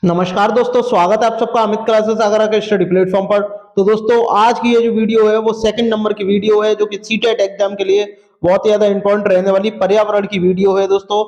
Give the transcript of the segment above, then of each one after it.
नमस्कार दोस्तों, स्वागत है आप सबका अमित क्लासेस आगरा के स्टडी प्लेटफॉर्म पर। तो दोस्तों, आज की ये जो वीडियो है वो सेकंड नंबर की वीडियो है, जो कि सीटेट एग्जाम के लिए बहुत ही ज्यादा इंपॉर्टेंट रहने वाली पर्यावरण की वीडियो है दोस्तों।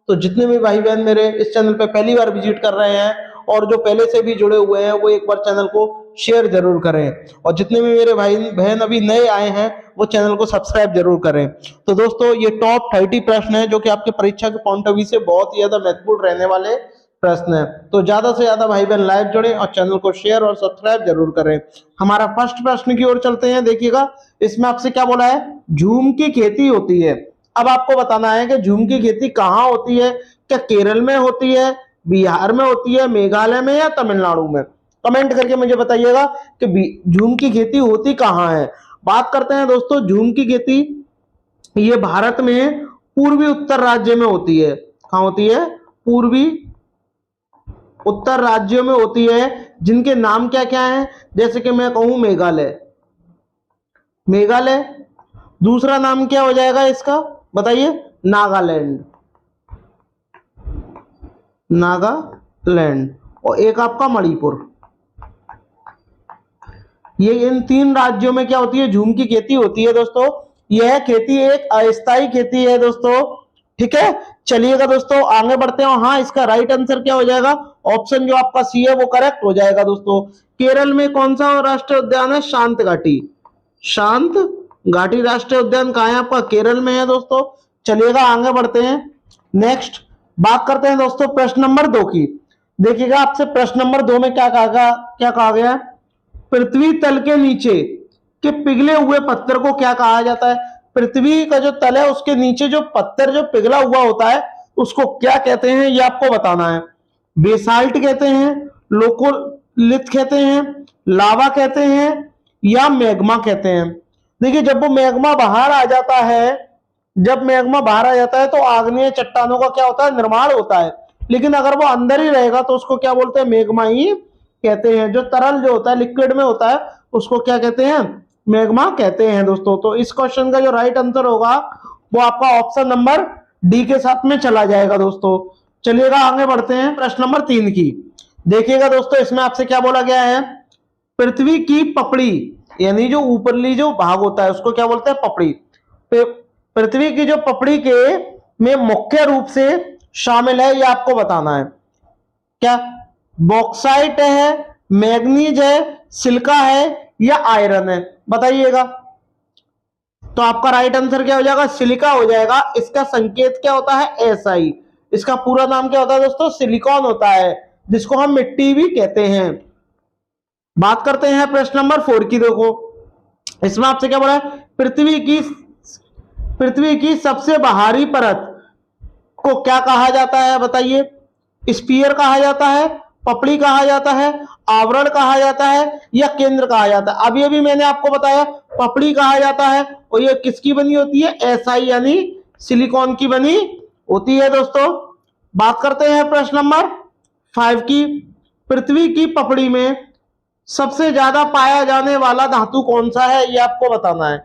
तो जितने भी भाई बहन मेरे इस चैनल पे पहली बार विजिट कर रहे हैं और जो पहले से भी जुड़े हुए हैं, वो एक बार चैनल को शेयर जरूर करें, और जितने भी मेरे भाई बहन अभी नए आए हैं वो चैनल को सब्सक्राइब जरूर करें। तो दोस्तों, ये टॉप 30 प्रश्न है जो कि आपके परीक्षा के पॉइंट ऑफ व्यू से बहुत ही ज्यादा महत्वपूर्ण रहने वाले प्रश्न है। तो ज्यादा से ज्यादा भाई बहन लाइव जुड़े और चैनल को शेयर और सब्सक्राइब जरूर करें। हमारा फर्स्ट प्रश्न की ओर चलते हैं। देखिएगा, इसमें आपसे क्या बोला है, झूम की खेती होती है। अब आपको बताना है कि झूम की खेती कहाँ होती है। क्या केरल में होती है, बिहार में होती है, मेघालय में, या तमिलनाडु में? कमेंट करके मुझे बताइएगा कि झूम की खेती होती कहाँ है। बात करते हैं दोस्तों, झूम की खेती ये भारत में पूर्वी उत्तर राज्य में होती है। कहाँ होती है? पूर्वी उत्तर राज्यों में होती है, जिनके नाम क्या क्या हैं। जैसे कि मैं कहूं मेघालय, मेघालय। दूसरा नाम क्या हो जाएगा इसका, बताइए? नागालैंड, नागालैंड। और एक आपका मणिपुर। ये इन तीन राज्यों में क्या होती है, झूम की खेती होती है दोस्तों। यह खेती एक अस्थायी खेती है दोस्तों। ठीक है, चलिएगा दोस्तों आगे बढ़ते हैं। हाँ, इसका राइट आंसर क्या हो जाएगा? ऑप्शन जो आपका सी है वो करेक्ट हो जाएगा दोस्तों। केरल में कौन सा राष्ट्रीय उद्यान है? शांत घाटी। शांत घाटी राष्ट्रीय उद्यान कहाँ है आपका? केरल में है दोस्तों। चलिएगा आगे बढ़ते हैं। नेक्स्ट बात करते हैं दोस्तों प्रश्न नंबर 2 की। देखिएगा, आपसे प्रश्न नंबर 2 में क्या कहा गया है? पृथ्वी तल के नीचे के पिघले हुए पत्थर को क्या कहा जाता है? पृथ्वी का जो तल है उसके नीचे जो पत्थर जो पिघला हुआ होता है उसको क्या कहते हैं, ये आपको बताना है। बेसाल्ट कहते हैं, लोकोलिथ कहते हैं, लावा कहते हैं, या मैग्मा कहते हैं। देखिए, जब वो मैग्मा बाहर आ जाता है, जब मैग्मा बाहर आ जाता है तो आग्नेय चट्टानों का क्या होता है? निर्माण होता है। लेकिन अगर वो अंदर ही रहेगा तो उसको क्या बोलते हैं? मैग्मा ही कहते हैं। जो तरल जो होता है, लिक्विड में होता है, उसको क्या कहते हैं? मैग्मा कहते हैं दोस्तों। तो इस क्वेश्चन का जो राइट आंसर होगा वो आपका ऑप्शन नंबर डी के साथ में चला जाएगा दोस्तों। चलिएगा आगे बढ़ते हैं प्रश्न नंबर 3 की। देखिएगा दोस्तों, इसमें आपसे क्या बोला गया है? पृथ्वी की पपड़ी, यानी जो ऊपरली जो भाग होता है उसको क्या बोलते हैं? पपड़ी। पृथ्वी की जो पपड़ी के में मुख्य रूप से शामिल है, ये आपको बताना है। क्या बॉक्साइट है, मैग्नीज है, सिलिका है, या आयरन है? बताइएगा। तो आपका राइट आंसर क्या हो जाएगा? सिलिका हो जाएगा। इसका संकेत क्या होता है? SI। इसका पूरा नाम क्या होता है दोस्तों? सिलिकॉन होता है, जिसको हम मिट्टी भी कहते हैं। बात करते हैं प्रश्न नंबर 4 की। देखो, इसमें आपसे क्या बोला है? पृथ्वी की सबसे बाहरी परत को क्या कहा जाता है? बताइए। स्पीयर कहा जाता है, पपड़ी कहा जाता है, आवरण कहा जाता है, या केंद्र कहा जाता है? अब ये भी मैंने आपको बताया, पपड़ी कहा जाता है। और ये किसकी बनी होती है? SI यानी सिलिकॉन की बनी होती है दोस्तों। बात करते हैं प्रश्न नंबर 5 की। पृथ्वी की पपड़ी में सबसे ज्यादा पाया जाने वाला धातु कौन सा है, ये आपको बताना है।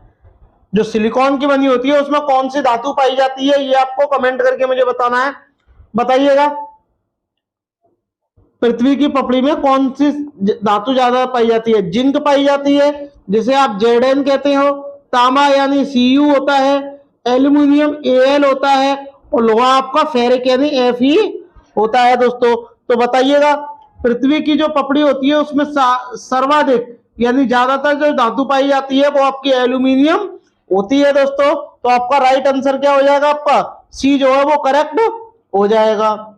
जो सिलिकॉन की बनी होती है उसमें कौन सी धातु पाई जाती है, ये आपको कमेंट करके मुझे बताना है। बताइएगा, पृथ्वी की पपड़ी में कौन सी धातु ज्यादा पाई जाती है? जिंक पाई जाती है, जिसे आप Zn कहते हो। तांबा यानी Cu होता है। एल्यूमिनियम Al होता है। और लोहा आपका फेरिक यानी Fe होता है दोस्तों। तो बताइएगा, पृथ्वी की जो पपड़ी होती है उसमें सर्वाधिक यानी ज्यादातर जो धातु पाई जाती है वो आपकी एल्यूमिनियम होती है दोस्तों। तो आपका राइट आंसर क्या हो जाएगा? आपका सी जो है वो करेक्ट हो जाएगा।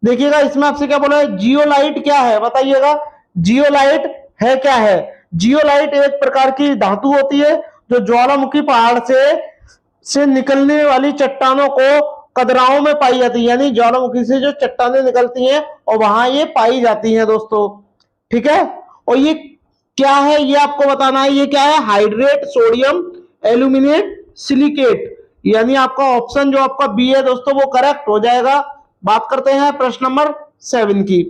देखिएगा, इसमें आपसे क्या बोला है? जियोलाइट क्या है? बताइएगा, जियोलाइट है क्या है? जियोलाइट एक प्रकार की धातु होती है जो ज्वालामुखी पहाड़ से निकलने वाली चट्टानों को कदराओं में पाई जाती है। यानी ज्वालामुखी से जो चट्टानें निकलती हैं और वहां ये पाई जाती हैं दोस्तों। ठीक है, और ये क्या है ये आपको बताना है। ये क्या है? Hydrate sodium aluminate silicate. यानी आपका ऑप्शन जो आपका बी है दोस्तों वो करेक्ट हो जाएगा। बात करते हैं प्रश्न नंबर 7 की।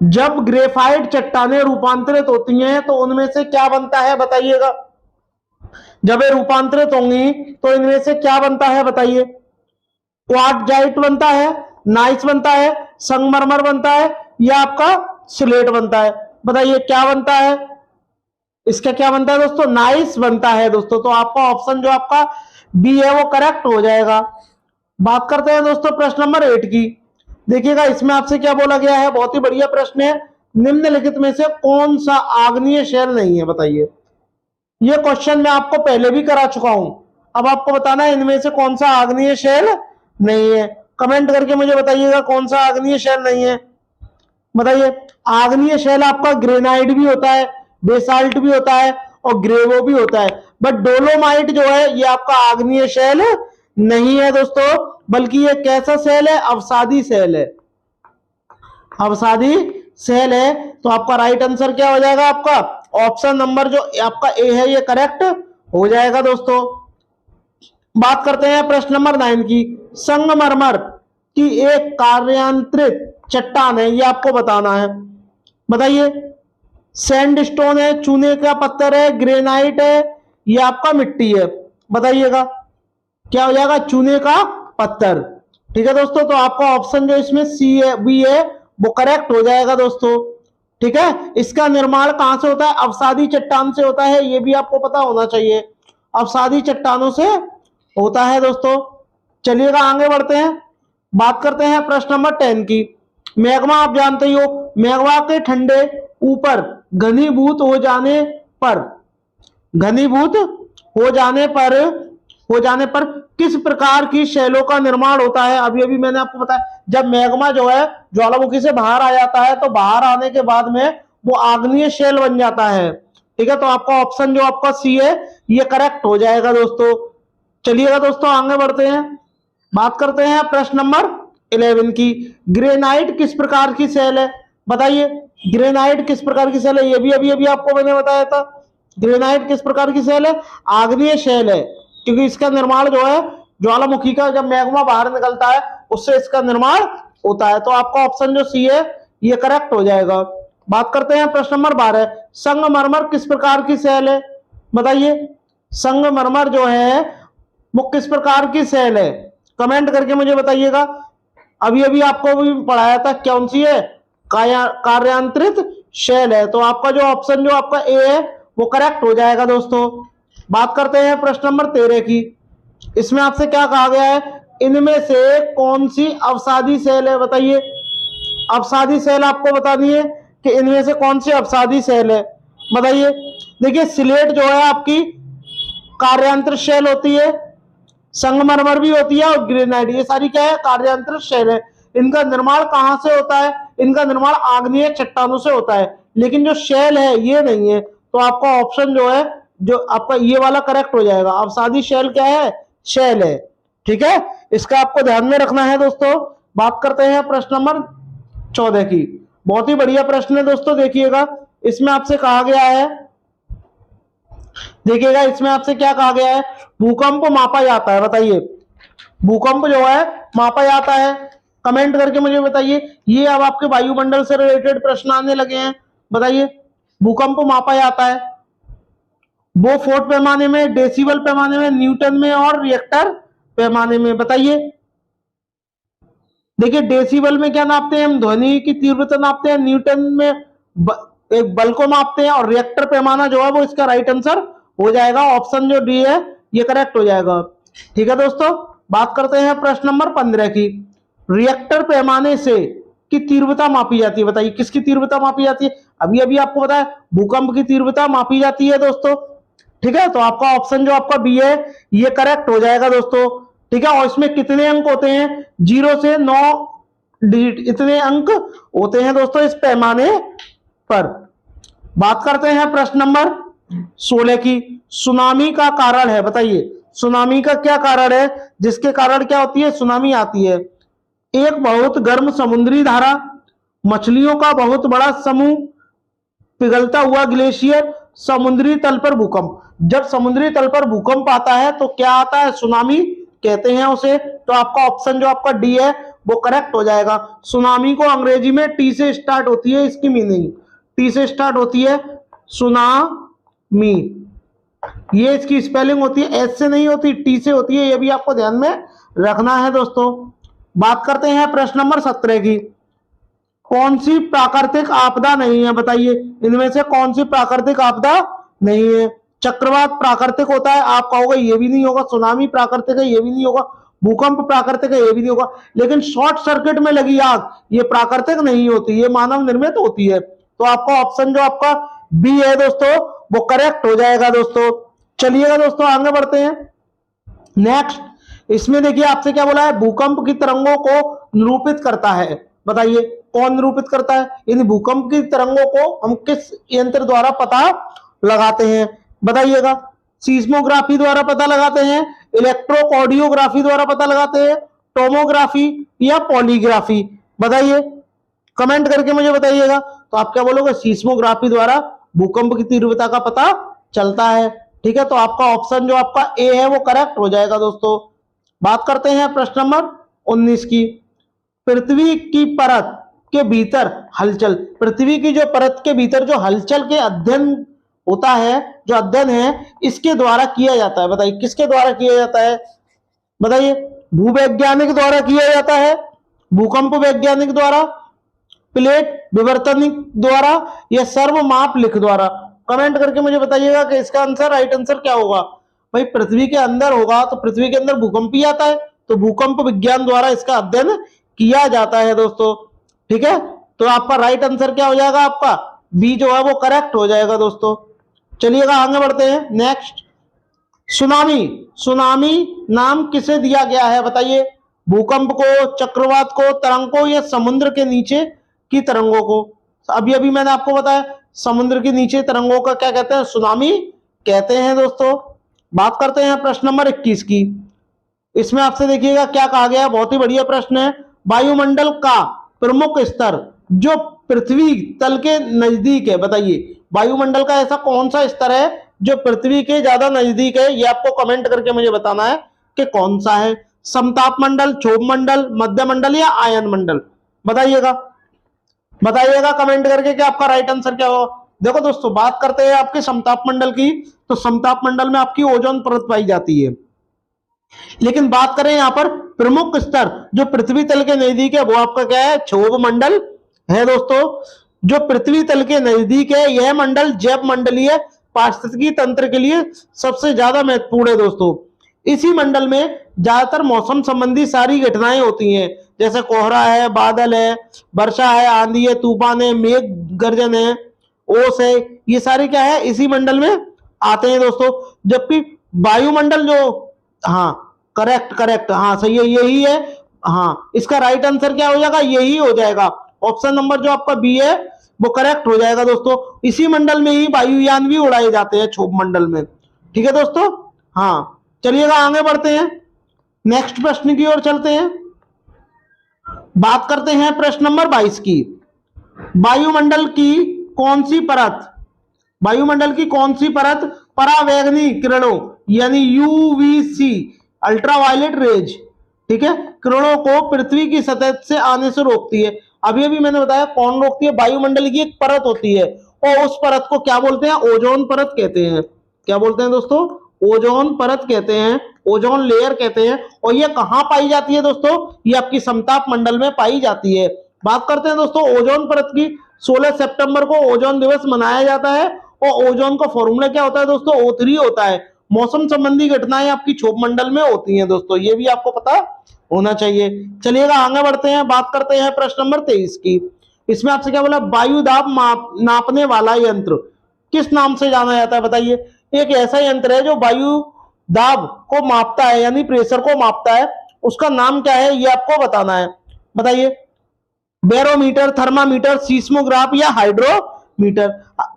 जब ग्रेफाइट चट्टानें रूपांतरित होती हैं तो उनमें से क्या बनता है? बताइएगा। जब ये रूपांतरित होंगी तो इनमें से क्या बनता है? बताइए। क्वार्टजाइट बनता है, नाइस बनता है, संगमरमर बनता है, या आपका स्लेट बनता है? बताइए क्या बनता है? इसका क्या बनता है दोस्तों? नाइस बनता है दोस्तों। तो आपका ऑप्शन जो आपका बी है वो करेक्ट हो जाएगा। बात करते हैं दोस्तों प्रश्न नंबर 8 की। देखिएगा इसमें आपसे क्या बोला गया है, बहुत ही बढ़िया प्रश्न है। निम्नलिखित में से कौन सा आग्नेय शेल नहीं है? बताइए। ये क्वेश्चन मैं आपको पहले भी करा चुका हूं, अब आपको बताना है इनमें से कौन सा आग्नेय शेल नहीं है। कमेंट करके मुझे बताइएगा कौन सा आग्नेय शेल नहीं है। बताइए। आग्नेय शेल आपका ग्रेनाइट भी होता है, बेसाल्ट भी होता है और ग्रेवो भी होता है, बट डोलोमाइट जो है ये आपका आग्नेय शेल नहीं है दोस्तों, बल्कि ये कैसा सेल है? अवसादी सेल है, अवसादी सेल है। तो आपका राइट आंसर क्या हो जाएगा? आपका ऑप्शन नंबर जो आपका ए है ये करेक्ट हो जाएगा दोस्तों। बात करते हैं प्रश्न नंबर 9 की। संगमरमर की एक कार्यांतरित चट्टान है, ये आपको बताना है। बताइए। सैंडस्टोन है, चूने का पत्थर है, ग्रेनाइट है, ये आपका मिट्टी है? बताइएगा क्या हो जाएगा? चूने का पत्थर। ठीक है दोस्तों, तो आपका ऑप्शन जो इसमें सी है, बी है, वो करेक्ट हो जाएगा दोस्तों। ठीक है। इसका निर्माण कहां से होता है? अवसादी चट्टान से होता है, ये भी आपको पता होना चाहिए, अवसादी चट्टानों से होता है दोस्तों। चलिएगा आगे बढ़ते हैं। बात करते हैं प्रश्न नंबर 10 की। मैग्मा आप जानते ही हो, मैग्मा के ठंडे ऊपर घनीभूत हो जाने पर, घनीभूत हो जाने पर किस प्रकार की शैलों का निर्माण होता है? अभी अभी मैंने आपको बताया, जब मैग्मा जो है ज्वालामुखी से बाहर आ जाता है तो बाहर आने के बाद में वो आग्नेय शैल बन जाता है। ठीक है, तो आपका ऑप्शन जो आपका सी है ये करेक्ट हो जाएगा दोस्तों। चलिएगा दोस्तों आगे बढ़ते हैं। बात करते हैं प्रश्न नंबर 11 की। ग्रेनाइट किस प्रकार की सेल है? बताइए। ग्रेनाइट किस प्रकार की सेल है? ये भी अभी आपको मैंने बताया था। ग्रेनाइट किस प्रकार की सेल है? आग्नेय शेल है, क्योंकि इसका निर्माण जो है ज्वालामुखी का जब मैग्मा बाहर निकलता है उससे इसका निर्माण होता है। तो आपका ऑप्शन जो सी है ये करेक्ट हो जाएगा। बात करते हैं प्रश्न नंबर 12। संगमरमर किस प्रकार की सेल है? बताइए। संगमरमर जो है वो किस प्रकार की सेल है? कमेंट करके मुझे बताइएगा। अभी अभी आपको भी पढ़ाया था, कौन सी है? कार्यांतरित शेल है। तो आपका जो ऑप्शन जो आपका ए है वो करेक्ट हो जाएगा दोस्तों। बात करते हैं प्रश्न नंबर 13 की। इसमें आपसे क्या कहा गया है? इनमें से कौन सी अवसादी सेल है? बताइए। अवसादी सेल आपको बतानी है कि इनमें से कौन सी अवसादी सेल है। बताइए। देखिए स्लेट जो है आपकी कार्यांतरित शेल होती है, संगमरमर भी होती है और ग्रेनाइट, ये सारी क्या है? कार्यांतरित शेल है। इनका निर्माण कहां से होता है? इनका निर्माण आग्नेय चट्टानों से होता है, लेकिन जो शेल है ये नहीं है। तो आपका ऑप्शन जो है जो आपका ये वाला करेक्ट हो जाएगा। अवसादी शेल क्या है? शेल है। ठीक है, इसका आपको ध्यान में रखना है दोस्तों। बात करते हैं प्रश्न नंबर 14 की। बहुत ही बढ़िया प्रश्न है दोस्तों, देखिएगा। इसमें आपसे कहा गया है, देखिएगा इसमें आपसे क्या कहा गया है? भूकंप मापा जाता है। बताइए। भूकंप जो है मापा जाता है, कमेंट करके मुझे बताइए। ये अब आपके वायुमंडल से रिलेटेड प्रश्न आने लगे हैं। बताइए। भूकंप मापा जाता है वो फोर्ट पैमाने में, डेसिबल पैमाने में, न्यूटन में और रिएक्टर पैमाने में। बताइए। देखिए डेसिबल में क्या नापते हैं हम? ध्वनि की तीव्रता नापते हैं। न्यूटन में एक बल को मापते हैं और रिएक्टर पैमाना जो है वो इसका राइट आंसर हो जाएगा। ऑप्शन जो डी है ये करेक्ट हो जाएगा। ठीक है दोस्तों, बात करते हैं प्रश्न नंबर 15 की। रिएक्टर पैमाने से की तीव्रता मापी जाती है। बताइए किसकी तीव्रता मापी जाती है? अभी अभी आपको बताया भूकंप की तीव्रता मापी जाती है दोस्तों। ठीक है, तो आपका ऑप्शन जो आपका बी है ये करेक्ट हो जाएगा दोस्तों। ठीक है, और इसमें कितने अंक होते हैं? 0 से 9 डिजिट इतने अंक होते हैं दोस्तों इस पैमाने पर। बात करते हैं प्रश्न नंबर 16 की। सुनामी का कारण है। बताइए सुनामी का क्या कारण है जिसके कारण क्या होती है? सुनामी आती है। एक बहुत गर्म समुद्री धारा, मछलियों का बहुत बड़ा समूह, पिघलता हुआ ग्लेशियर, समुद्री तल पर भूकंप। जब समुद्री तल पर भूकंप आता है तो क्या आता है? सुनामी कहते हैं उसे। तो आपका ऑप्शन जो आपका डी है वो करेक्ट हो जाएगा। सुनामी को अंग्रेजी में टी से स्टार्ट होती है, इसकी मीनिंग टी से स्टार्ट होती है, सुनामी। ये इसकी स्पेलिंग होती है, एस से नहीं होती, टी से होती है। ये भी आपको ध्यान में रखना है दोस्तों। बात करते हैं प्रश्न नंबर 17 की। कौन सी प्राकृतिक आपदा नहीं है, बताइए इनमें से कौन सी प्राकृतिक आपदा नहीं है। चक्रवात प्राकृतिक होता है, आप कहोगे ये भी नहीं होगा। सुनामी प्राकृतिक है, ये भी नहीं होगा। भूकंप प्राकृतिक है, ये भी नहीं होगा। लेकिन शॉर्ट सर्किट में लगी आग ये प्राकृतिक नहीं होती, ये मानव निर्मित होती है। तो आपका ऑप्शन जो आपका बी है दोस्तों वो करेक्ट हो जाएगा दोस्तों। चलिएगा दोस्तों आगे बढ़ते हैं। नेक्स्ट इसमें देखिए आपसे क्या बोला है, भूकंप की तरंगों को निरूपित करता है। बताइए कौन निरूपित करता है, इन भूकंप की तरंगों को हम किस यंत्र द्वारा पता लगाते हैं, बताइएगा। सीस्मोग्राफी द्वारा पता लगाते हैं, इलेक्ट्रोकार्डियोग्राफी द्वारा पता लगाते हैं, टोमोग्राफी या पॉलीग्राफी, बताइए कमेंट करके मुझे बताइएगा। तो आप क्या बोलोगे, सीस्मोग्राफी द्वारा भूकंप की तीव्रता का पता चलता है। ठीक है, तो आपका ऑप्शन जो आपका ए है वो करेक्ट हो जाएगा दोस्तों। बात करते हैं प्रश्न नंबर 19 की। पृथ्वी की परत के भीतर हलचल, पृथ्वी की जो परत के भीतर जो हलचल के अध्ययन होता है, जो अध्ययन है इसके द्वारा किया जाता है। बताइए किसके द्वारा किया जाता है, बताइए भूवैज्ञानिक द्वारा किया जाता है, भूकंप वैज्ञानिक द्वारा, प्लेट विवर्तनिक द्वारा या सर्वमाप लिख द्वारा। कमेंट करके मुझे बताइएगा कि इसका आंसर राइट आंसर क्या होगा। भाई पृथ्वी के अंदर होगा तो पृथ्वी के अंदर भूकंप ही आता है, तो भूकंप विज्ञान द्वारा इसका अध्ययन किया जाता है दोस्तों। ठीक है, तो आपका राइट आंसर क्या हो जाएगा, आपका बी जो है वो करेक्ट हो जाएगा दोस्तों। चलिएगा आगे बढ़ते हैं। नेक्स्ट सुनामी, सुनामी नाम किसे दिया गया है, बताइए भूकंप को, चक्रवात को, तरंग को या समुद्र के नीचे की तरंगों को। अभी अभी मैंने आपको बताया समुद्र के नीचे तरंगों का क्या कहते हैं, सुनामी कहते हैं दोस्तों। बात करते हैं प्रश्न नंबर 21 की। इसमें आपसे देखिएगा क्या कहा गया, बहुत ही बढ़िया प्रश्न है। वायुमंडल का प्रमुख स्तर जो पृथ्वी तल के नजदीक है, बताइए वायुमंडल का ऐसा कौन सा स्तर है जो पृथ्वी के ज्यादा नजदीक है, ये आपको कमेंट करके मुझे बताना है कि कौन सा है। समताप मंडल, क्षोभ मंडल, मध्य मंडल या आयन मंडल, बताइएगा बताइएगा कमेंट करके कि आपका राइट आंसर क्या होगा। देखो दोस्तों बात करते हैं आपके समताप मंडल की, तो समताप मंडल में आपकी ओजोन परत पाई जाती है। लेकिन बात करें यहाँ पर प्रमुख स्तर जो पृथ्वी तल के नजदीक है वो आपका क्या है, क्षोभ मंडल है दोस्तों। जो पृथ्वी तल के नजदीक है यह मंडल जैव मंडलीय पारिस्थितिकी तंत्र के लिए सबसे ज्यादा महत्वपूर्ण है दोस्तों। इसी मंडल में ज्यादातर मौसम संबंधी सारी घटनाएं होती हैं, जैसे कोहरा है, बादल है, वर्षा है, आंधी है, तूफान है, मेघ गर्जन है, ओस है, ये सारे क्या है इसी मंडल में आते हैं दोस्तों। जबकि वायुमंडल जो, हाँ करेक्ट करेक्ट, हाँ सही है, यही है। हाँ इसका राइट आंसर क्या हो जाएगा, यही हो जाएगा। ऑप्शन नंबर जो आपका बी है वो करेक्ट हो जाएगा दोस्तों। इसी मंडल में ही वायुयान भी उड़ाए जाते हैं, क्षोभ मंडल में। ठीक है दोस्तों, हाँ चलिएगा आगे बढ़ते हैं, नेक्स्ट प्रश्न की ओर चलते हैं। बात करते हैं प्रश्न नंबर 22 की। वायुमंडल की कौन सी परत, वायुमंडल की कौन सी परत परावैंगनी किरणों यानी यूवीसी अल्ट्रावायलेट रेज, ठीक है, किरणों को पृथ्वी की सतह से आने से रोकती है। अभी अभी मैंने बताया कौन रोकती है, वायुमंडल की एक परत होती है और उस परत को क्या बोलते हैं, ओजोन परत कहते हैं। क्या बोलते हैं दोस्तों, ओजोन परत कहते हैं, ओजोन लेयर कहते हैं। और ये कहां पाई जाती है दोस्तों, ये आपकी समताप मंडल में पाई जाती है। बात करते हैं दोस्तों ओजोन परत की। 16 सितंबर को ओजोन दिवस मनाया जाता है और ओजोन का फॉर्मूला क्या होता है दोस्तों, O3 होता है। मौसम संबंधी घटनाएं आपकी क्षोभ मंडल में होती हैं दोस्तों, ये भी आपको पता होना चाहिए। चलिएगा आगे बढ़ते हैं, बात करते हैं प्रश्न नंबर 23 की। इसमें आपसे क्या बोला, वायु दाब नापने वाला यंत्र किस नाम से जाना जाता है, बताइए। एक ऐसा यंत्र है जो वायु दाब को मापता है यानी प्रेशर को मापता है, उसका नाम क्या है ये आपको बताना है, बताइए। बैरोमीटर, थर्मामीटर, सीस्मोग्राफ या हाइड्रोमीटर।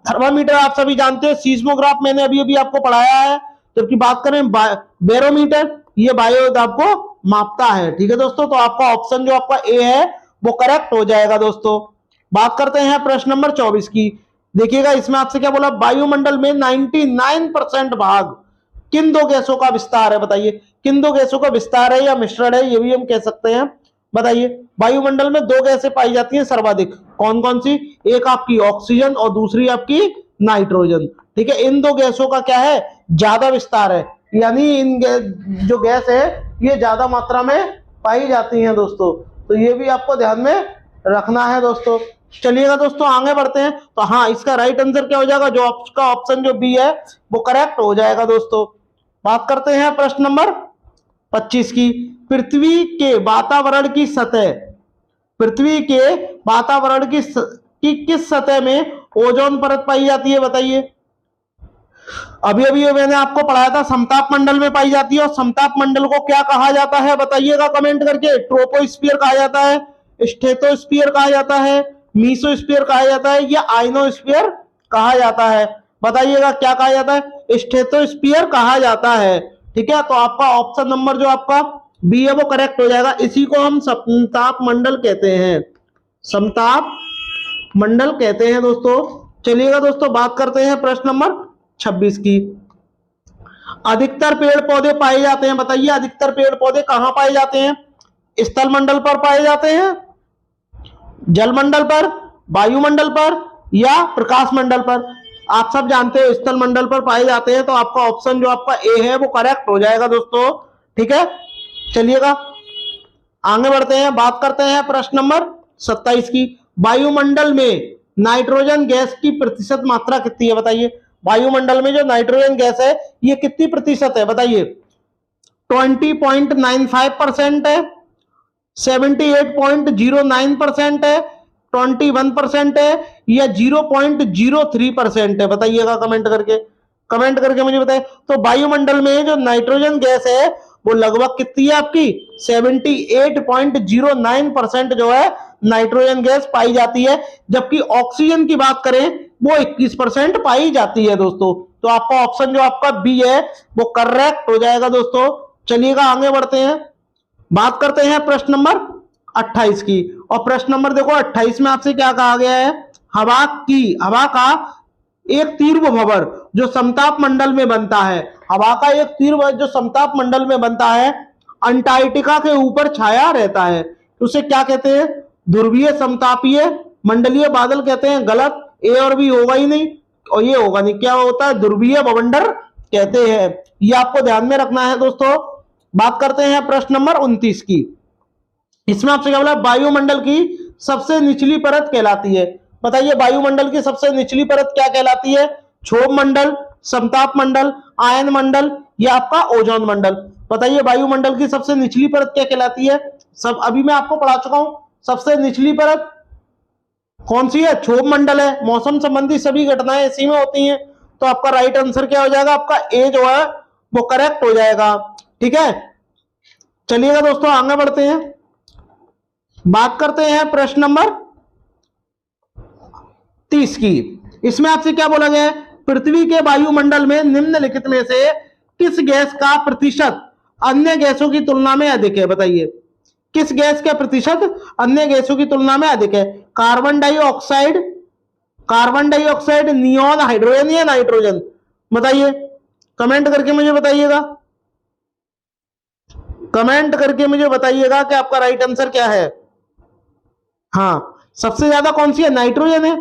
थर्मामीटर आप सभी जानते हैं, सीस्मोग्राफ मैंने अभी अभी आपको पढ़ाया है। जबकि बात करें बैरोमीटर, ये वायु दाब को मापता है। ठीक है दोस्तों, तो आपका ऑप्शन जो आपका ए है वो करेक्ट हो जाएगा दोस्तों। बात करते हैं प्रश्न नंबर 24 की। देखिएगा इसमें आपसे क्या बोला, वायुमंडल में 99% भाग किन दो गैसों का विस्तार है, बताइए। किन दो गैसों का विस्तार है या मिश्रण है, ये भी हम कह सकते हैं, बताइए। वायुमंडल में दो गैसें पाई जाती हैं सर्वाधिक, कौन कौन सी, एक आपकी ऑक्सीजन और दूसरी आपकी नाइट्रोजन। ठीक है, इन दो गैसों का क्या है, ज्यादा विस्तार है, यानी इन जो गैस है ये ज्यादा मात्रा में पाई जाती हैं दोस्तों। तो ये भी आपको ध्यान में रखना है दोस्तों। चलिएगा दोस्तों आगे बढ़ते हैं। तो हाँ, इसका राइट आंसर क्या हो जाएगा, जो आपका ऑप्शन जो बी है वो करेक्ट हो जाएगा दोस्तों। बात करते हैं प्रश्न नंबर 25 की। पृथ्वी के वातावरण की सतह, पृथ्वी के वातावरण की किस सतह में ओजोन परत पाई जाती है, बताइए। अभी अभी मैंने आपको पढ़ाया था समताप मंडल में पाई जाती है। और समताप मंडल को क्या कहा जाता है बताइएगा कमेंट करके। ट्रोपोस्फीयर कहा जाता है, स्ट्रेटोस्फीयर कहा जाता है, मीसोस्फीयर कहा जाता है, या आइनोस्फीयर कहा जाता है, बताइएगा क्या कहा जाता है। स्ट्रेटोस्फीयर कहा जाता है। ठीक है, तो आपका ऑप्शन नंबर जो आपका बी है वो करेक्ट हो जाएगा। इसी को हम समताप मंडल कहते हैं, समताप मंडल कहते हैं दोस्तों। चलिएगा दोस्तों बात करते हैं प्रश्न नंबर 26 की। अधिकतर पेड़ पौधे पाए जाते हैं, बताइए अधिकतर पेड़ पौधे कहां पाए जाते हैं। स्थल मंडल पर पाए जाते हैं, जल मंडल पर, वायुमंडल पर, या प्रकाश मंडल पर। आप सब जानते हो स्थल मंडल पर पाए जाते हैं। तो आपका ऑप्शन जो आपका ए है वो करेक्ट हो जाएगा दोस्तों। ठीक है, चलिएगा आगे बढ़ते हैं। बात करते हैं प्रश्न नंबर 27 की। वायुमंडल में नाइट्रोजन गैस की प्रतिशत मात्रा कितनी है, बताइए। वायुमंडल में जो नाइट्रोजन गैस है ये कितनी प्रतिशत है, बताइए। 20.95% है, 78.09% है, 21% है, या 0.03% है, बताइएगा कमेंट करके। कमेंट करके मुझे बताइए। तो वायुमंडल में जो नाइट्रोजन गैस है वो लगभग कितनी है आपकी 78.09% जो है नाइट्रोजन गैस पाई जाती है। जबकि ऑक्सीजन की बात करें वो 21% पाई जाती है दोस्तों। तो आपका ऑप्शन जो आपका बी है वो करेक्ट हो जाएगा दोस्तों। चलिएगा आगे बढ़ते हैं। बात करते हैं प्रश्न नंबर 28 की। और प्रश्न नंबर देखो 28 में आपसे क्या कहा गया है। हवा का एक तीव्र भंवर जो समताप मंडल में बनता है, हवा का एक तीव्र जो समताप मंडल में बनता है, अंटार्कटिका के ऊपर छाया रहता है, उसे क्या कहते हैं। ध्रुवीय समतापीय मंडलीय बादल कहते हैं। गलत, ए और बी होगा ही नहीं और ये होगा नहीं। क्या होता है, ध्रुवीय भवंडर कहते हैं। ये आपको ध्यान में रखना है दोस्तों। बात करते हैं प्रश्न नंबर 29 की। इसमें आपसे क्या बोला, वायुमंडल की सबसे निचली परत कहलाती है, बताइए। वायुमंडल की सबसे निचली परत क्या कहलाती है। क्षोभ मंडल, समताप मंडल, आयन मंडल, या आपका ओजोन मंडल, बताइए। वायुमंडल की सबसे निचली परत क्या कहलाती है। सब अभी मैं आपको पढ़ा चुका हूं। सबसे निचली परत कौन सी है, क्षोभ मंडल है। मौसम संबंधी सभी घटनाएं इसी में होती हैं। तो आपका राइट आंसर क्या हो जाएगा, आपका ए जो है वो करेक्ट हो जाएगा। ठीक है, चलिएगा दोस्तों आगे बढ़ते हैं। बात करते हैं प्रश्न नंबर 30 की। इसमें आपसे क्या बोला गया है, पृथ्वी के वायुमंडल में निम्नलिखित में से किस गैस का प्रतिशत अन्य गैसों की तुलना में अधिक है, बताइए। किस गैस का प्रतिशत अन्य गैसों की तुलना में अधिक है। कार्बन डाइऑक्साइड, नियॉन, हाइड्रोजन या नाइट्रोजन, बताइए। कमेंट करके मुझे बताइएगा, कमेंट करके मुझे बताइएगा कि आपका राइट आंसर क्या है। हाँ, सबसे ज्यादा कौन सी है, नाइट्रोजन है।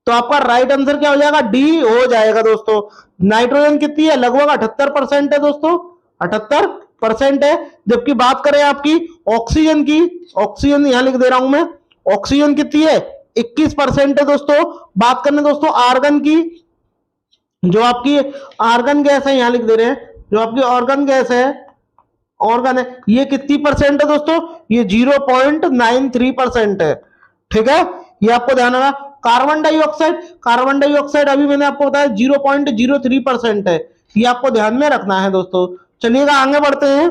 तो आपका राइट आंसर क्या हो जाएगा, डी हो जाएगा दोस्तों। नाइट्रोजन कितनी है, लगभग 78% है दोस्तों, 78% है। जबकि बात करें आपकी ऑक्सीजन की, ऑक्सीजन यहां लिख दे रहा हूं मैं, ऑक्सीजन कितनी है 21% है दोस्तों। बात करें दोस्तों आर्गन की, जो आपकी आर्गन गैस है यहां लिख दे रहे हैं, जो आपकी ऑर्गन गैस है, ऑर्गन है, ये कितनी परसेंट है दोस्तों, ये 0.93% है। ठीक है, ये आपको ध्यान रखना। कार्बन डाइऑक्साइड अभी मैंने आपको बताया 0.03% है। ये आपको ध्यान में रखना है दोस्तों। चलिएगा आगे बढ़ते हैं।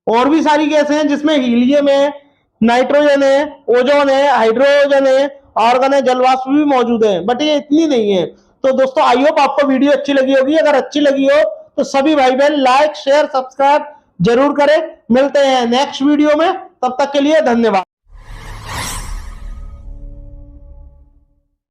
और भी सारी गैसें हैं जिसमें हीलियम है, नाइट्रोजन है, ओजोन है, हाइड्रोजन है, आर्गन है, जलवाष्प भी मौजूद है, बट ये इतनी नहीं है। तो दोस्तों आई होप आपको वीडियो अच्छी लगी होगी। अगर अच्छी लगी हो तो सभी भाई बहन लाइक शेयर सब्सक्राइब जरूर करें। मिलते हैं नेक्स्ट वीडियो में, तब तक के लिए धन्यवाद।